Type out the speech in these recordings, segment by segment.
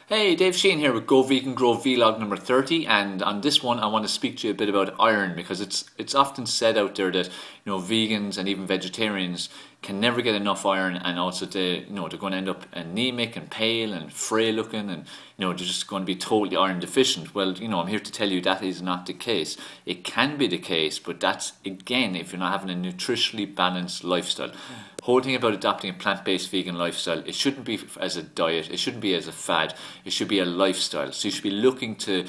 Hey, Dave Sheahan here with Go Vegan Grow vlog number 30, and on this one I want to speak to you a bit about iron, because it's often said out there that vegans and even vegetarians can never get enough iron, and also they're going to end up anemic and pale and frail looking, and they're just going to be totally iron deficient. Well, I'm here to tell you that is not the case. It can be the case, but that's again if you're not having a nutritionally balanced lifestyle. Whole thing about adopting a plant-based vegan lifestyle, it shouldn't be as a diet, it shouldn't be as a fad, it should be a lifestyle. So you should be looking to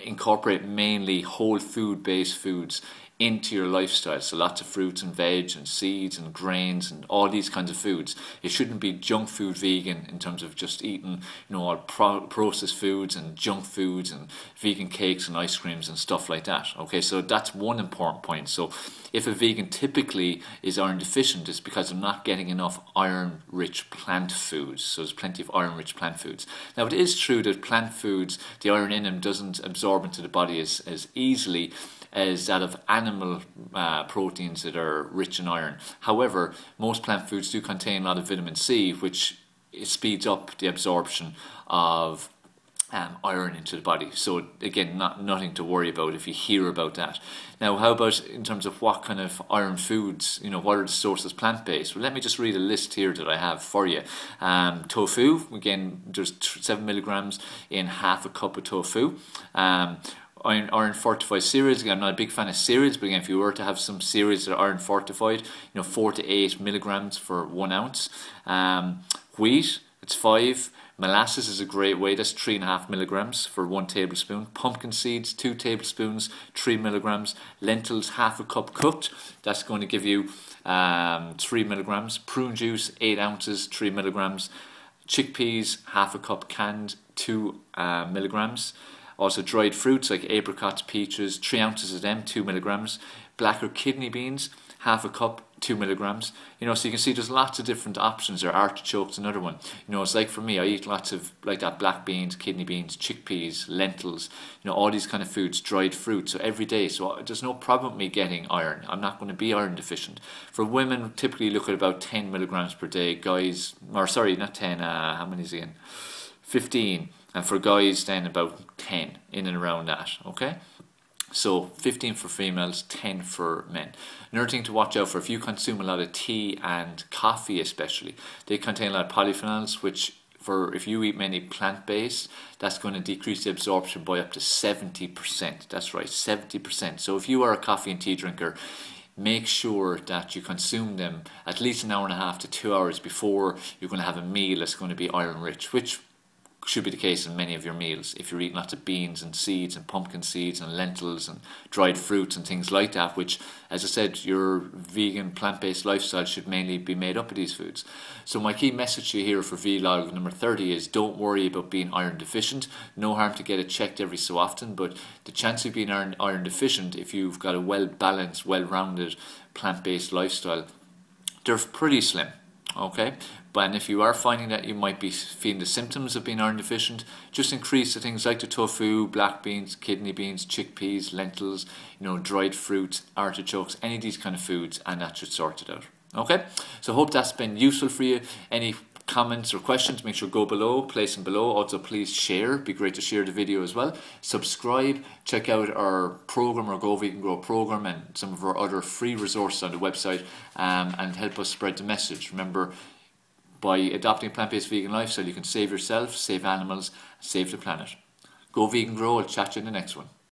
incorporate mainly whole food based foods into your lifestyle. So lots of fruits and veg and seeds and grains and all these kinds of foods. It shouldn't be junk food vegan in terms of just eating all processed foods and junk foods and vegan cakes and ice creams and stuff like that. Okay, so that's one important point. So if a vegan typically is iron deficient, it's because they're not getting enough iron rich plant foods. So there's plenty of iron rich plant foods. Now it is true that plant foods, the iron in them doesn't absorb into the body as easily as that of animal proteins that are rich in iron. However, most plant foods do contain a lot of vitamin C, which speeds up the absorption of iron into the body. So again, nothing to worry about if you hear about that. Now, how about in terms of what kind of iron foods, what are the sources plant-based? Well, let me just read a list here that I have for you. Tofu, again, there's 7 milligrams in half a cup of tofu. Iron fortified cereals. Again, I'm not a big fan of cereals, but again, if you were to have some cereals that are iron fortified, 4 to 8 milligrams for 1 ounce. Wheat, it's 5. Molasses is a great way. That's 3.5 milligrams for 1 tablespoon. Pumpkin seeds, 2 tablespoons, 3 milligrams. Lentils, half a cup cooked. That's going to give you 3 milligrams. Prune juice, 8 ounces, 3 milligrams. Chickpeas, half a cup canned, 2 milligrams. Also dried fruits like apricots, peaches, 3 ounces of them, 2 milligrams. Black or kidney beans, half a cup, 2 milligrams. So you can see there's lots of different options there. Artichokes, another one. It's like for me, I eat lots of like that, black beans, kidney beans, chickpeas, lentils, all these kind of foods, dried fruit. So every day, so there's no problem with me getting iron. I'm not going to be iron deficient. For women, typically look at about 10 milligrams per day. Guys, or sorry, not 10, how many is it again? 15. And for guys, then about 10, in and around that, okay? So 15 for females, 10 for men. Another thing to watch out for, if you consume a lot of tea and coffee especially, they contain a lot of polyphenols, which if you eat many plant-based, that's going to decrease the absorption by up to 70%. That's right, 70%. So if you are a coffee and tea drinker, make sure that you consume them at least an hour and a half to 2 hours before you're going to have a meal that's going to be iron rich, which should be the case in many of your meals. If you're eating lots of beans and seeds and pumpkin seeds and lentils and dried fruits and things like that, which, as I said, your vegan plant-based lifestyle should mainly be made up of these foods. So my key message to you here for vlog number 30 is don't worry about being iron deficient. No harm to get it checked every so often, but the chance of being iron deficient, if you've got a well-balanced, well-rounded plant-based lifestyle, they're pretty slim. Okay, and if you are finding that you might be feeling the symptoms of being iron deficient, just increase the things like the tofu, black beans, kidney beans, chickpeas, lentils, dried fruits, artichokes, any of these kind of foods, and that should sort it out. Okay, so hope that's been useful for you. Any comments or questions, make sure go below, place them below. Also, please share. It'd be great to share the video as well. Subscribe, check out our program, our Go Vegan Grow program, and some of our other free resources on the website, and help us spread the message. Remember, by adopting a plant-based vegan lifestyle, you can save yourself, save animals, save the planet. Go Vegan Grow. I'll chat to you in the next one.